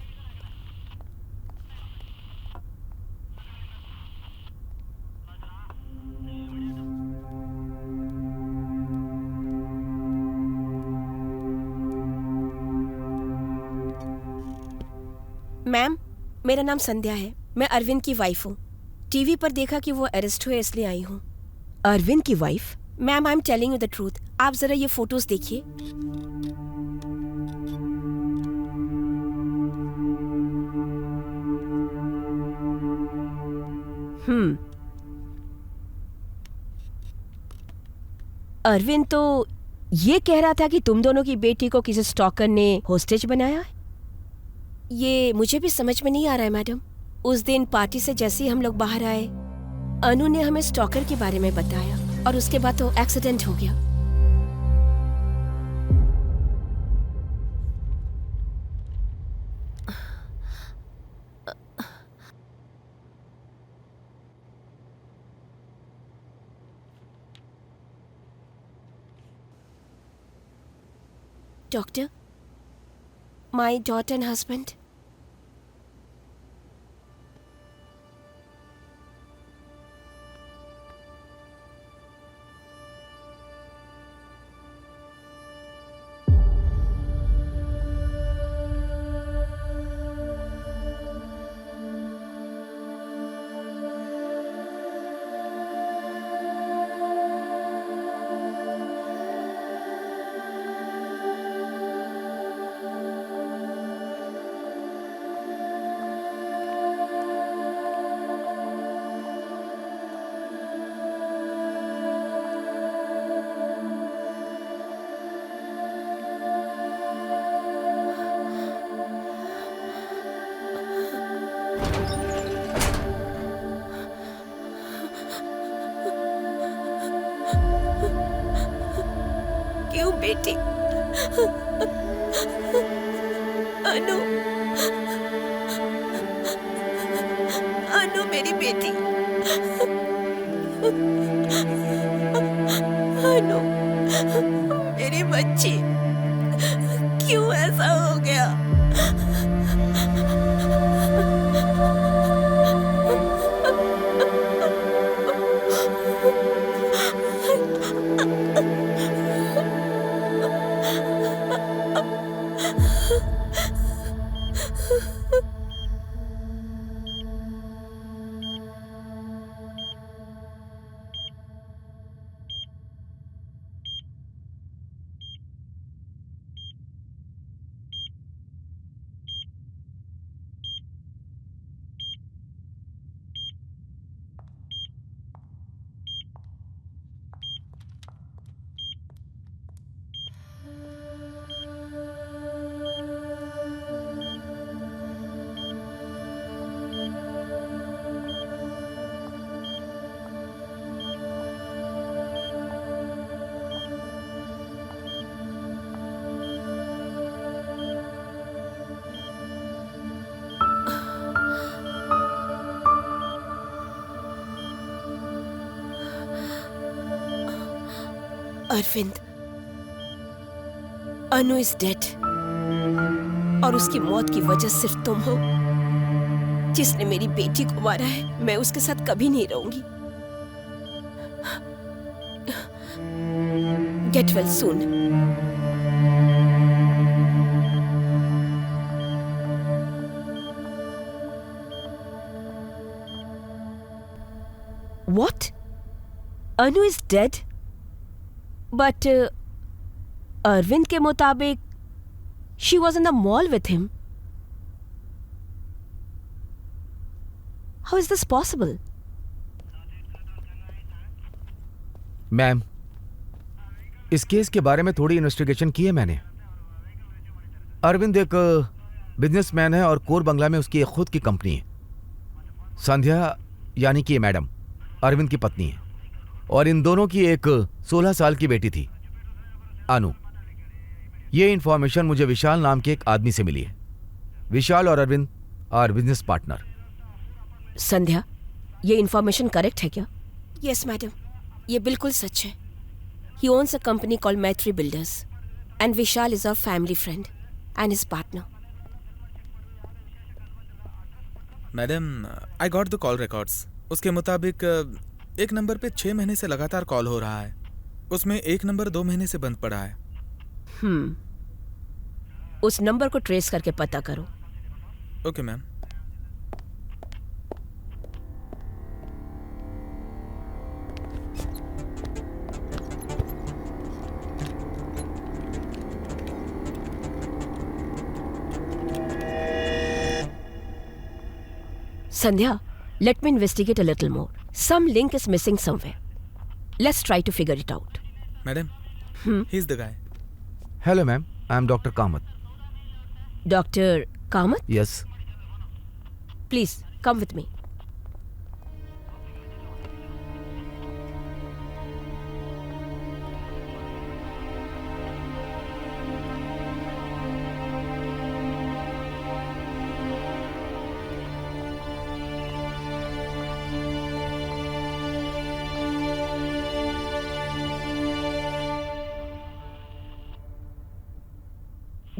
A: मैम, मेरा नाम संध्या है. मैं अरविंद की वाइफ हूँ. टीवी पर देखा कि वो अरेस्ट हुए, इसलिए आई हूँ. अरविंद की wife? Ma'am, I am telling you the truth. आप जरा ये फोटोज देखिए. अरविंद तो ये कह रहा था कि तुम दोनों की बेटी को किसी स्टॉकर ने होस्टेज बनाया है. ये मुझे भी समझ में नहीं आ रहा है मैडम. उस दिन पार्टी से जैसे ही हम लोग बाहर आए, अनु ने हमें स्टॉकर के बारे में बताया, और उसके बाद तो एक्सीडेंट हो गया. Doctor, my daughter and husband. क्यों बेटी? अनु, अनु मेरी बेटी. अनु मेरी बच्ची, क्यों ऐसा हो गया? अरविंद, अनु इज डेड और उसकी मौत की वजह सिर्फ तुम हो, जिसने मेरी बेटी को मारा है। मैं उसके साथ कभी नहीं रहूंगी। Get well soon. What? Anu is dead? But Arvind के मुताबिक she was in the mall with him. How is this possible?
F: Ma'am, इस केस के बारे में थोड़ी इन्वेस्टिगेशन की है मैंने। अरविंद एक बिजनेसमैन है और कोर बंगला में उसकी एक खुद की कंपनी है। संध्या यानी कि ये मैडम अरविंद की पत्नी है और इन दोनों की एक 16 साल की बेटी थी, अनु। ये इंफॉर्मेशन मुझे विशाल नाम के एक आदमी से मिली है। विशाल और अरविंद आर बिजनेस पार्टनर।
A: संध्या, ये इंफॉर्मेशन करेक्ट है क्या? यस मैडम, ये बिल्कुल सच है। He owns a company called Maitri Builders and Vishal is our family friend and his partner.
D: Madam, I got the call records. उसके मुताबिक एक नंबर पे 6 महीने से लगातार कॉल हो रहा है। उसमें एक नंबर 2 महीने से बंद पड़ा है।
A: उस नंबर को ट्रेस करके पता करो।
D: Okay ma'am.
A: Sandhya, let me investigate a little more. Some link is missing somewhere. Let's try to figure it out.
D: Madam, he's the guy.
F: Hello, ma'am. I'm Dr. Kamath.
A: Dr. Kamath?
F: Yes.
A: Please, come with me.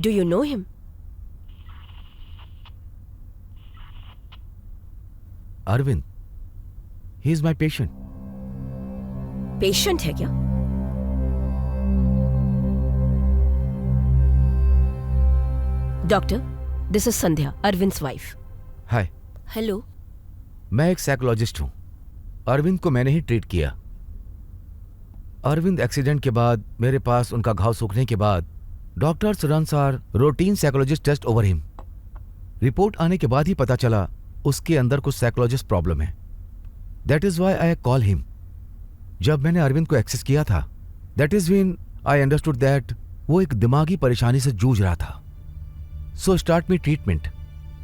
A: Do you know him?
F: Arvind. He is my patient.
A: Patient है क्या? Doctor, this is Sandhya, Arvind's wife.
F: Hi.
A: Hello.
F: मैं एक psychologist हूँ। अरविंद को मैंने ही treat किया। Arvind accident के बाद मेरे पास उनका घाव सूखने के बाद doctors runs are routine psychologist test over him. Report आने के बाद ही पता चला उसके अंदर कुछ साइकोलॉजिस्ट प्रॉब्लम है। That is why I call him. जब मैंने अरविंद को एक्सेस किया था, that is when I understood that वो एक दिमागी परेशानी से जूझ रहा था। So start me treatment.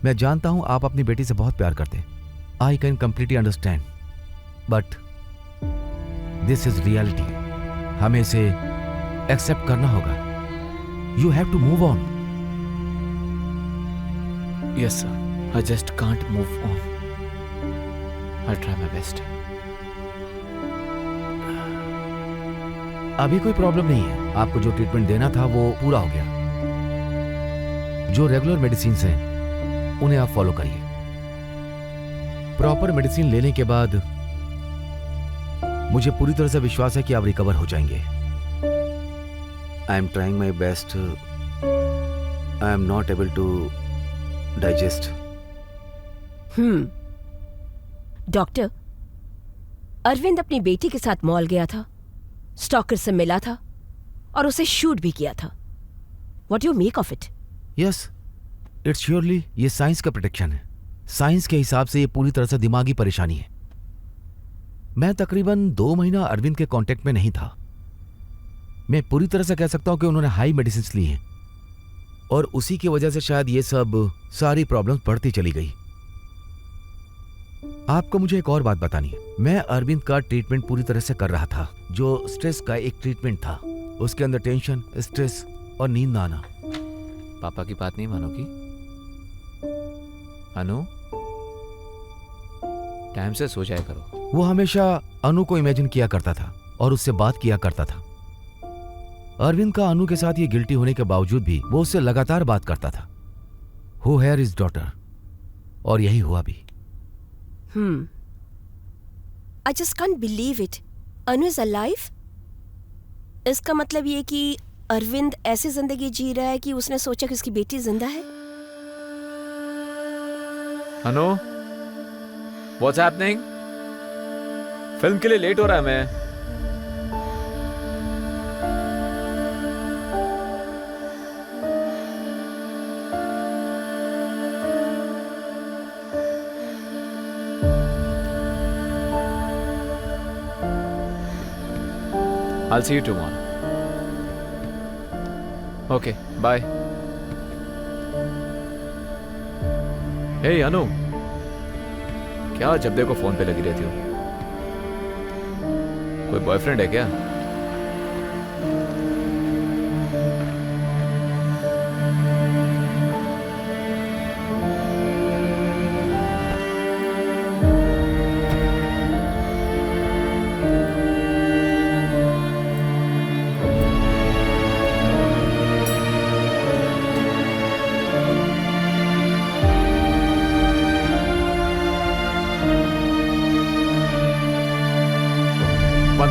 F: मैं जानता हूं आप अपनी बेटी से बहुत प्यार करते हैं। I can completely understand, but this is reality. हमें इसे एक्सेप्ट करना होगा। You have to move on.
B: Yes, sir. I just can't move on. I'll try my best.
F: अभी कोई प्रॉब्लम नहीं है। आपको जो ट्रीटमेंट देना था वो पूरा हो गया। जो रेगुलर मेडिसिन हैं उन्हें आप फॉलो करिए। प्रॉपर मेडिसिन लेने के बाद मुझे पूरी तरह से विश्वास है कि आप रिकवर हो जाएंगे। I am trying my best. I am not able to digest.
A: Doctor, Arvind अपनी बेटी के साथ मॉल गया था, स्टॉकर से मिला था और उसे शूट भी किया था। What do you make of it?
F: Yes, it's surely ये साइंस का प्रोटेक्शन है। साइंस के हिसाब से ये पूरी तरह से दिमागी परेशानी है। मैं तकरीबन 2 महीना अरविंद के कांटेक्ट में नहीं था। मैं पूरी तरह से कह सकता हूं कि उन्होंने हाई मेडिसिन ली हैं और उसी की वजह से शायद ये सब सारी प्रॉब्लम्स बढ़ती चली गई। आपको मुझे एक और बात बतानी है। मैं अरविंद का ट्रीटमेंट पूरी तरह से कर रहा था। जो स्ट्रेस का एक ट्रीटमेंट था, उसके अंदर टेंशन, स्ट्रेस और नींद ना आना।
B: पापा की बात नहीं मानोगी? अनु, टाइम से सो जाया करो।
F: वो हमेशा अनु को इमेजिन किया करता था और उससे बात किया करता था। अरविंद का अनु के साथ ये गिल्टी होने के बावजूद भी वो उससे लगातार बात करता था। हु हेयर इज डॉटर, और यही हुआ भी।
A: I just can't believe it. Anu is alive? इसका मतलब ये कि अरविंद ऐसी जिंदगी जी रहा है कि उसने सोचा कि उसकी बेटी जिंदा है।
B: अनु, what's happening? फिल्म के लिए लेट हो रहा है मैं। I'll see you tomorrow. Okay, bye. Hey अनु, क्या जब देखो फोन पे लगी रहती हो? कोई बॉयफ्रेंड है क्या?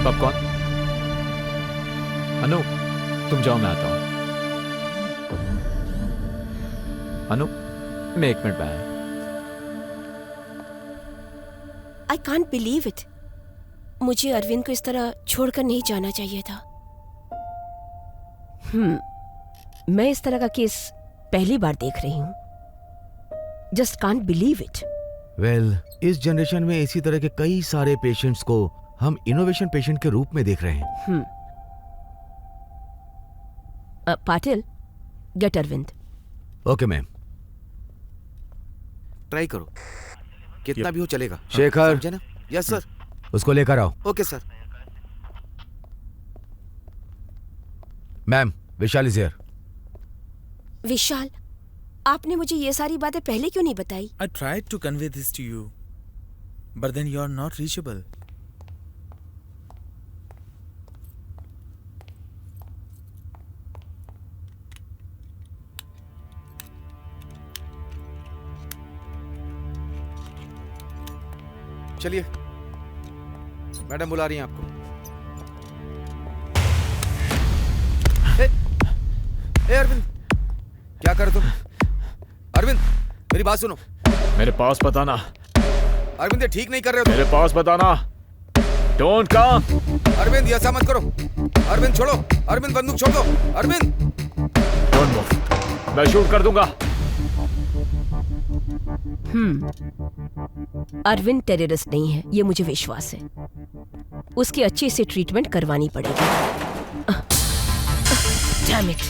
B: पॉपकॉर्न। अनु, तुम जाओ, मैं आता हूं। अनु, मैं 1 मिनट में आया।
A: I can't believe it. मुझे अरविंद को इस तरह छोड़कर नहीं जाना चाहिए था। मैं इस तरह का केस पहली बार देख रही हूं। Just can't believe it.
F: Well, इस जनरेशन में इसी तरह के कई सारे पेशेंट्स को हम इनोवेशन पेशेंट के रूप में देख रहे हैं।
A: Patil, get Arvind.
F: Okay ma'am.
J: Try करो, कितना भी हो चलेगा।
F: शेखर,
J: समझे ना? Yes sir.
F: उसको लेकर आओ।
J: Okay sir.
F: Ma'am, Vishal is here.
A: Vishal, आपने मुझे ये सारी बातें पहले क्यों नहीं बताई?
D: I tried to convey this to you, but then you are not reachable.
J: चलिए, मैडम बुला रही हैं आपको। ए अरविंद, क्या कर तुम? अरविंद, मेरी बात सुनो।
B: मेरे पास बताना।
J: अरविंद, ये ठीक नहीं कर रहे हो तुम।
B: मेरे पास बताना। Don't come.
J: अरविंद, ऐसा मत करो। अरविंद छोड़ो। अरविंद, बंदूक छोड़ दो। अरविंद,
B: डोंट मूव, मैं शूट कर दूंगा।
A: अरविंद टेररिस्ट नहीं है, ये मुझे विश्वास है। उसकी अच्छी से ट्रीटमेंट करवानी पड़ेगी। Damn it.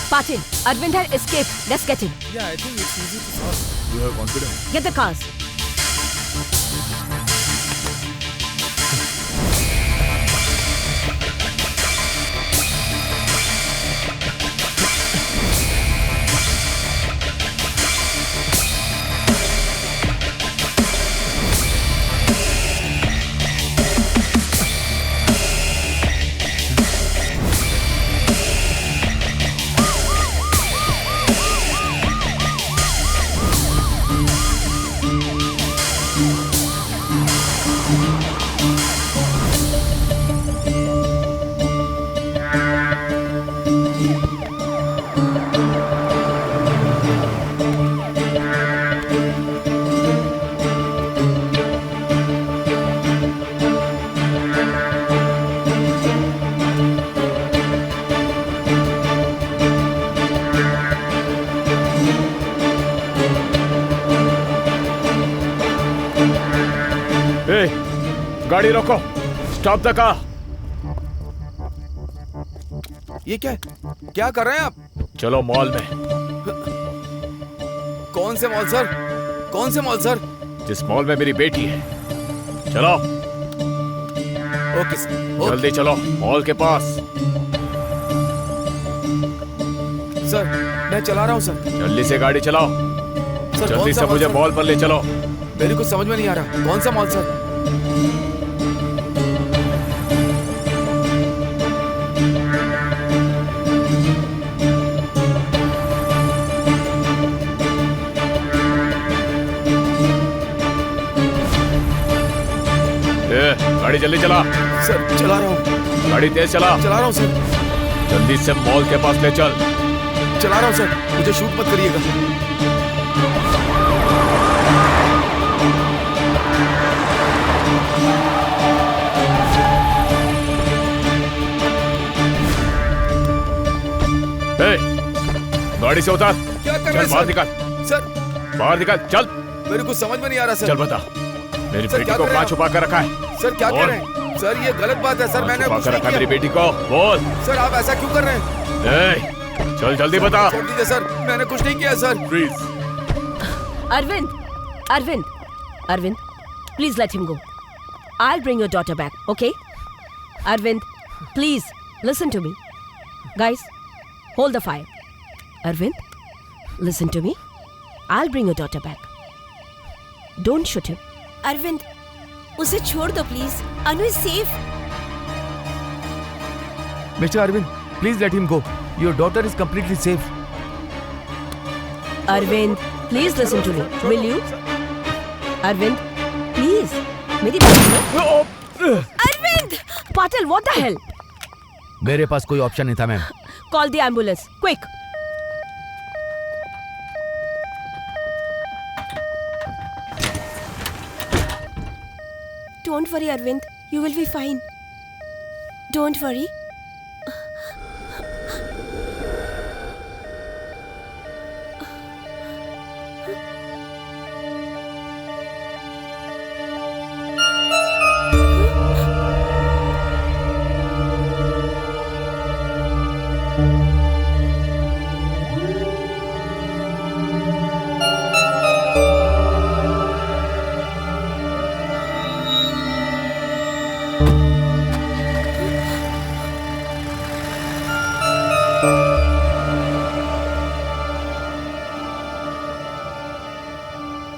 A: Patil, Arvind had escaped. Let's get him.
D: Yeah, I think it's easy to solve.
E: You have confidence.
A: Get the cars.
B: गाड़ी रोको। Stop the car.
J: ये क्या है? क्या कर रहे हैं आप?
B: चलो मॉल में।
J: कौन से मॉल सर? कौन से मॉल सर?
B: जिस मॉल में मेरी बेटी है। चलो।
J: Okay sir.
B: जल्दी चलो मॉल के पास।
J: सर, मैं चला रहा हूँ सर।
B: जल्दी से गाड़ी चलाओ।
J: सर,
B: जल्दी से मुझे मॉल पर ले चलो।
J: मेरे को समझ में नहीं आ रहा। कौन सा मॉल सर?
B: गाड़ी जल्दी चला।
J: सर चला रहा हूँ,
B: गाड़ी तेज चला।
J: चला रहा हूँ सर,
B: जल्दी से मॉल के पास ले चल।
J: चला रहा हूँ सर, मुझे शूट मत करिएगा।
B: ए, गाड़ी से उतार।
J: क्या कर रहे
B: चल
J: हैं
B: बाहर
J: सर?
B: निकल,
J: सर
B: बाहर निकल, चल।
J: मेरे को समझ में नहीं आ रहा सर।
B: चल बता, मेरी
J: सर,
B: बेटी
J: क्या
B: को
J: कर रहे
B: कहाँ
J: हैं
B: छुपा कर रखा है?
J: सर क्या
B: बोल।
J: कर रहे हैं सर? ये गलत बात है सर, मैंने
B: छुपा
J: कुछ
B: कर
J: नहीं
B: रखा है मेरी
J: किया।
B: बेटी को, बोल।
J: सर आप ऐसा क्यों कर रहे हैं?
B: ए, चल जल्दी बता।
J: छोड़ दीजिए सर, मैंने कुछ नहीं किया sir.
B: Please.
A: Arvind, Arvind, Arvind, please let him go. I'll bring your daughter back, okay? Arvind, please listen to me. Guys, hold the fire. Arvind, listen to me. I'll bring your daughter back. Don't shoot him.
K: Arvind, उसे छोड़ दो please. Anu is safe.
F: Mister Arvind, please let him go. Your daughter is completely safe.
A: Arvind, please listen to me. Will you? Arvind, please. मेरी बात सुनो।
K: Arvind!
A: Patil, what the hell?
F: मेरे पास कोई option नहीं था ma'am.
A: Call the ambulance, quick.
K: Don't worry, Arvind. You will be fine. Don't worry.